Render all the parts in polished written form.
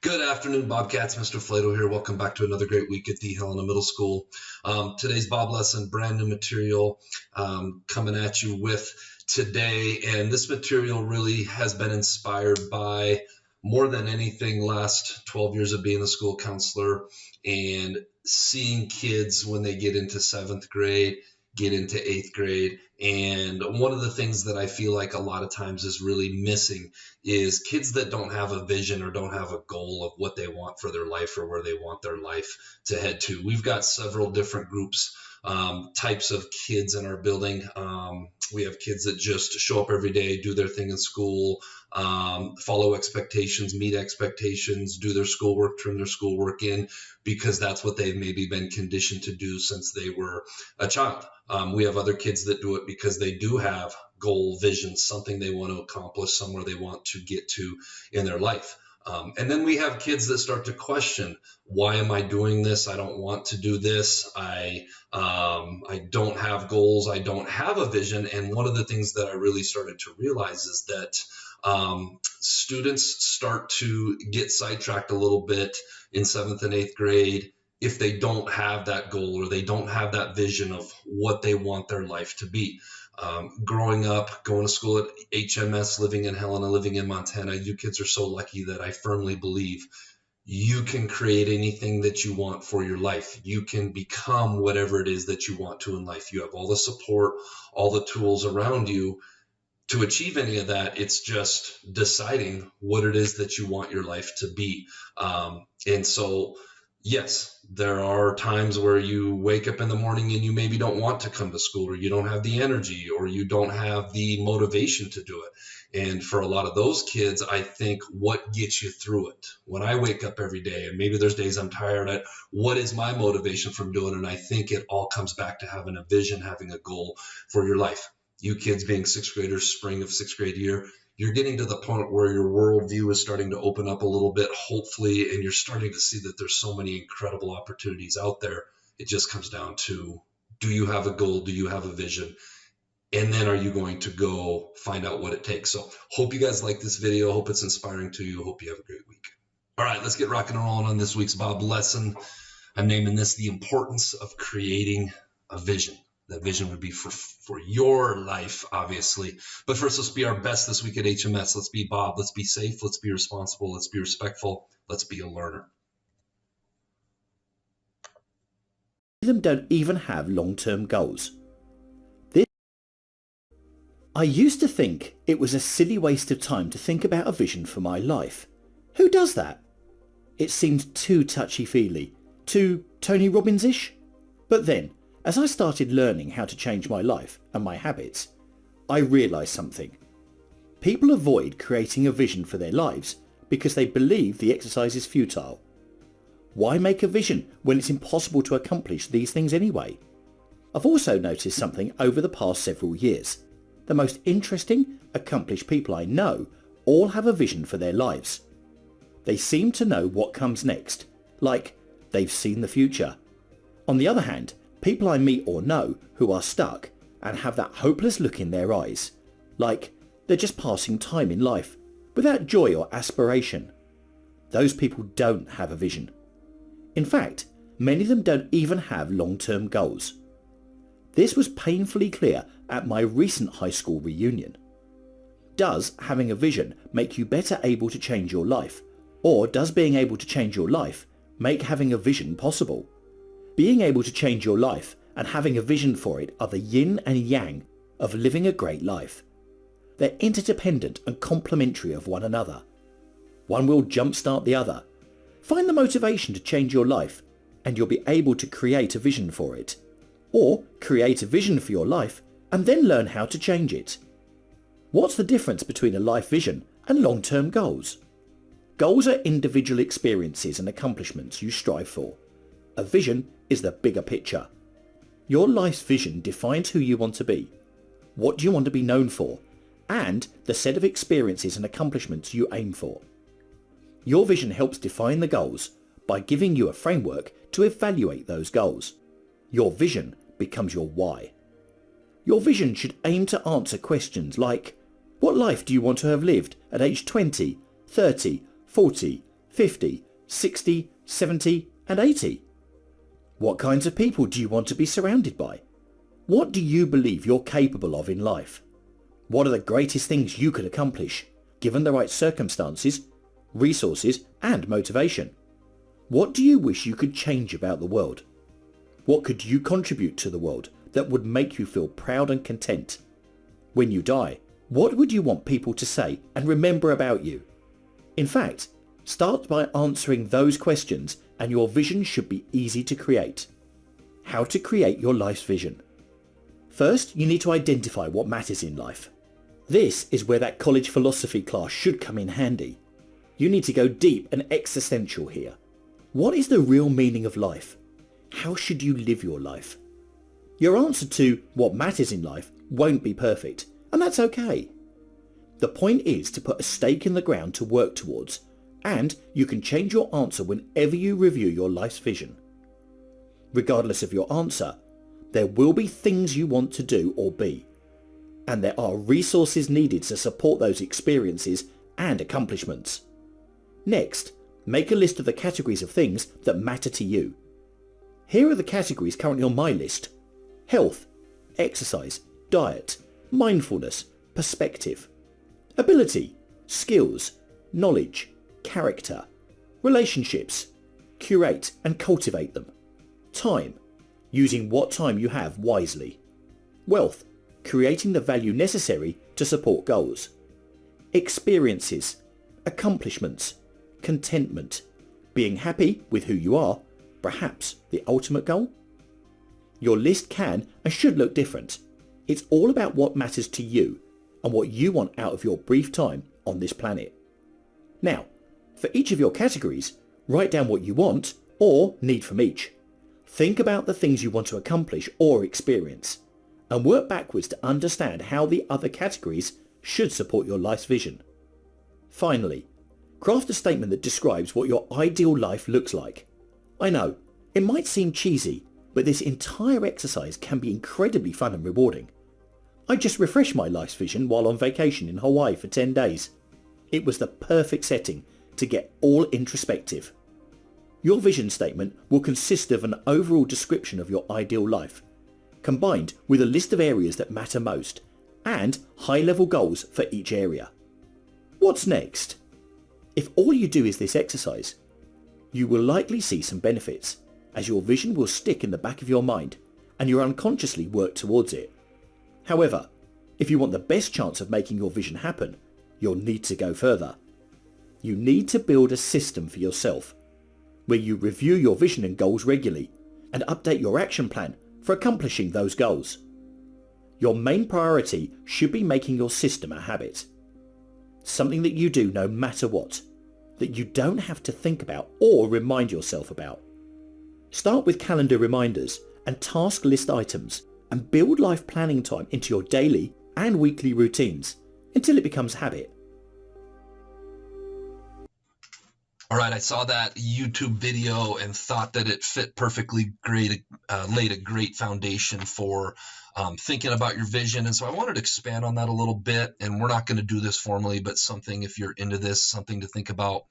Good afternoon, Bobcats. Mr. Flato here. Welcome back to another great week at the Helena Middle School. Today's Bob lesson, brand new material coming at you with today. And this material really has been inspired by, more than anything, last 12 years of being a school counselor and seeing kids when they get into 7th grade, get into 8th grade. And one of the things that I feel like a lot of times is really missing is kids that don't have a vision or don't have a goal of what they want for their life or where they want their life to head to. We've got several different groups, types of kids in our building. We have kids that just show up every day, do their thing in school, follow expectations, meet expectations, do their schoolwork, turn their schoolwork in, because that's what they've maybe been conditioned to do since they were a child. We have other kids that do it because they do have goal, vision, something they want to accomplish, somewhere they want to get to in their life. And then we have kids that start to question, why am I doing this? I don't want to do this. I don't have goals. I don't have a vision. And one of the things that I really started to realize is that students start to get sidetracked a little bit in 7th and 8th grade if they don't have that goal or they don't have that vision of what they want their life to be. Growing up, going to school at HMS, living in Helena, living in Montana, you kids are so lucky that I firmly believe you can create anything that you want for your life. You can become whatever it is that you want to in life. You have all the support, all the tools around you to achieve any of that. It's just deciding what it is that you want your life to be. And so, yes, there are times where you wake up in the morning and you maybe don't want to come to school, or you don't have the energy, or you don't have the motivation to do it. And for a lot of those kids, I think what gets you through it, when I wake up every day, and maybe there's days I'm tired, what is my motivation from doing it? And I think it all comes back to having a vision, having a goal for your life. You kids being 6th graders, spring of 6th grade year, you're getting to the point where your worldview is starting to open up a little bit, hopefully, and you're starting to see that there's so many incredible opportunities out there. It just comes down to, do you have a goal? Do you have a vision? And then are you going to go find out what it takes? So hope you guys like this video. Hope it's inspiring to you. Hope you have a great week. All right, let's get rocking and rolling on this week's Bob lesson. I'm naming this The Importance of Creating a Vision. That vision would be for your life, obviously. But first, let's be our best this week at HMS. Let's be Bob. Let's be safe. Let's be responsible. Let's be respectful. Let's be a learner. Them don't even have long-term goals. I used to think it was a silly waste of time to think about a vision for my life. Who does that? It seemed too touchy-feely, too Tony Robbins-ish. But then, as I started learning how to change my life and my habits, I realised something. People avoid creating a vision for their lives because they believe the exercise is futile. Why make a vision when it's impossible to accomplish these things anyway? I've also noticed something over the past several years. The most interesting, accomplished people I know all have a vision for their lives. They seem to know what comes next, like they've seen the future. On the other hand, people I meet or know who are stuck and have that hopeless look in their eyes, like they're just passing time in life without joy or aspiration. Those people don't have a vision. In fact, many of them don't even have long-term goals. This was painfully clear at my recent high school reunion. Does having a vision make you better able to change your life? Or does being able to change your life make having a vision possible? Being able to change your life and having a vision for it are the yin and yang of living a great life. They're interdependent and complementary of one another. One will jumpstart the other. Find the motivation to change your life and you'll be able to create a vision for it. Or create a vision for your life and then learn how to change it. What's the difference between a life vision and long-term goals? Goals are individual experiences and accomplishments you strive for. A vision is the bigger picture. Your life's vision defines who you want to be, what do you want to be known for, and the set of experiences and accomplishments you aim for. Your vision helps define the goals by giving you a framework to evaluate those goals. Your vision becomes your why. Your vision should aim to answer questions like, what life do you want to have lived at age 20, 30, 40, 50, 60, 70 and 80? What kinds of people do you want to be surrounded by? What do you believe you're capable of in life? What are the greatest things you could accomplish, given the right circumstances, resources and motivation? What do you wish you could change about the world? What could you contribute to the world that would make you feel proud and content? When you die, what would you want people to say and remember about you? In fact, start by answering those questions and your vision should be easy to create. How to create your life's vision. First, you need to identify what matters in life. This is where that college philosophy class should come in handy. You need to go deep and existential here. What is the real meaning of life? How should you live your life? Your answer to what matters in life won't be perfect, and that's okay. The point is to put a stake in the ground to work towards, and you can change your answer whenever you review your life's vision. Regardless of your answer, there will be things you want to do or be, and there are resources needed to support those experiences and accomplishments. Next, make a list of the categories of things that matter to you. Here are the categories currently on my list: health, exercise, diet, mindfulness, perspective, ability, skills, knowledge, character, relationships, curate and cultivate them, time, using what time you have wisely, wealth, creating the value necessary to support goals, experiences, accomplishments, contentment, being happy with who you are, perhaps the ultimate goal. Your list can and should look different. It's all about what matters to you and what you want out of your brief time on this planet. Now, for each of your categories, write down what you want or need from each. Think about the things you want to accomplish or experience, and work backwards to understand how the other categories should support your life's vision. Finally, craft a statement that describes what your ideal life looks like. I know, it might seem cheesy, but this entire exercise can be incredibly fun and rewarding. I just refreshed my life's vision while on vacation in Hawaii for 10 days. It was the perfect setting to get all introspective. Your vision statement will consist of an overall description of your ideal life, combined with a list of areas that matter most, and high-level goals for each area. What's next? If all you do is this exercise, you will likely see some benefits, as your vision will stick in the back of your mind and you'll unconsciously work towards it. However, if you want the best chance of making your vision happen, you'll need to go further. You need to build a system for yourself, where you review your vision and goals regularly and update your action plan for accomplishing those goals. Your main priority should be making your system a habit. Something that you do no matter what, that you don't have to think about or remind yourself about. Start with calendar reminders and task list items, and build life planning time into your daily and weekly routines until it becomes habit. All right, I saw that YouTube video and thought that it fit perfectly great, laid a great foundation for thinking about your vision. And so I wanted to expand on that a little bit, and we're not going to do this formally, but something, if you're into this, something to think about.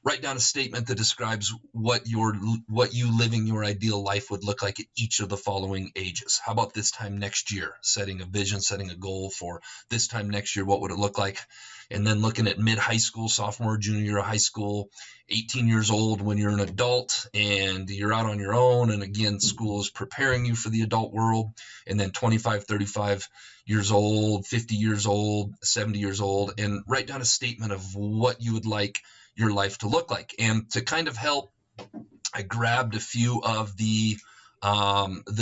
Write down a statement that describes what you living your ideal life would look like at each of the following ages. How about this time next year? Setting a vision, setting a goal for this time next year, what would it look like? And then looking at mid-high school, sophomore, junior year of high school, 18 years old when you're an adult and you're out on your own. And again, school is preparing you for the adult world. And then 25, 35 years old, 50 years old, 70 years old, and write down a statement of what you would like your life to look like. And to kind of help, I grabbed a few of the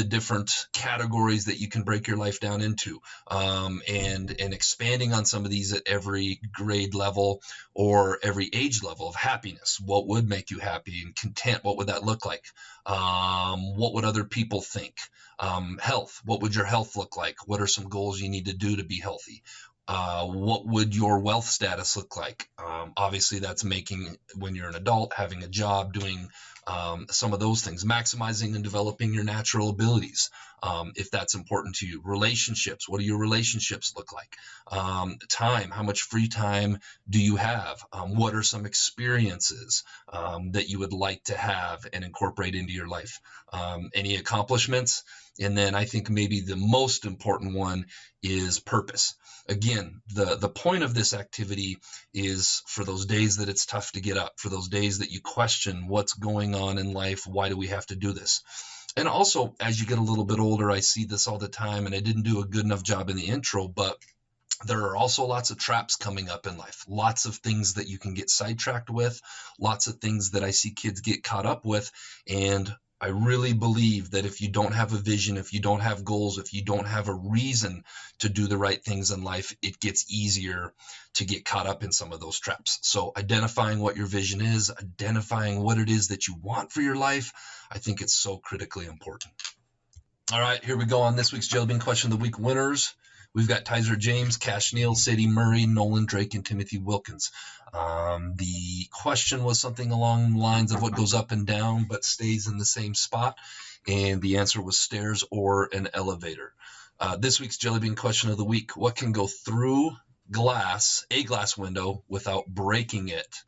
different categories that you can break your life down into, and expanding on some of these at every grade level or every age level of happiness. What would make you happy and content? What would that look like? What would other people think? Health. What would your health look like? What are some goals you need to do to be healthy? What would your wealth status look like? Obviously, that's making, when you're an adult, having a job, doing some of those things, maximizing and developing your natural abilities, if that's important to you. Relationships, what do your relationships look like? Time, how much free time do you have? What are some experiences that you would like to have and incorporate into your life? Any accomplishments? And then I think maybe the most important one is purpose. Again, the point of this activity is for those days that it's tough to get up, for those days that you question what's going on in life, why do we have to do this? And also, as you get a little bit older, I see this all the time, and I didn't do a good enough job in the intro, but there are also lots of traps coming up in life, lots of things that you can get sidetracked with, lots of things that I see kids get caught up with. And I really believe that if you don't have a vision, if you don't have goals, if you don't have a reason to do the right things in life, it gets easier to get caught up in some of those traps. So identifying what your vision is, identifying what it is that you want for your life, I think it's so critically important. All right, here we go on this week's Jelly Bean Question of the Week winners. We've got Tyser James, Cash Neal, Sadie Murray, Nolan Drake, and Timothy Wilkins. The question was something along the lines of what goes up and down but stays in the same spot, and the answer was stairs or an elevator. This week's Jelly Bean Question of the Week: what can go through a glass window without breaking it?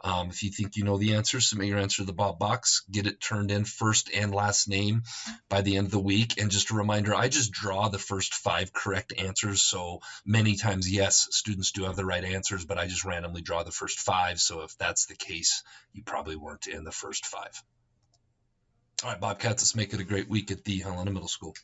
If you think you know the answer, submit your answer to the Bob box. Get it turned in, first and last name, by the end of the week. And just a reminder, I just draw the first 5 correct answers. So many times, yes, students do have the right answers, but I just randomly draw the first 5. So if that's the case, you probably weren't in the first 5. All right, Bobcats, let's make it a great week at the Helena Middle School.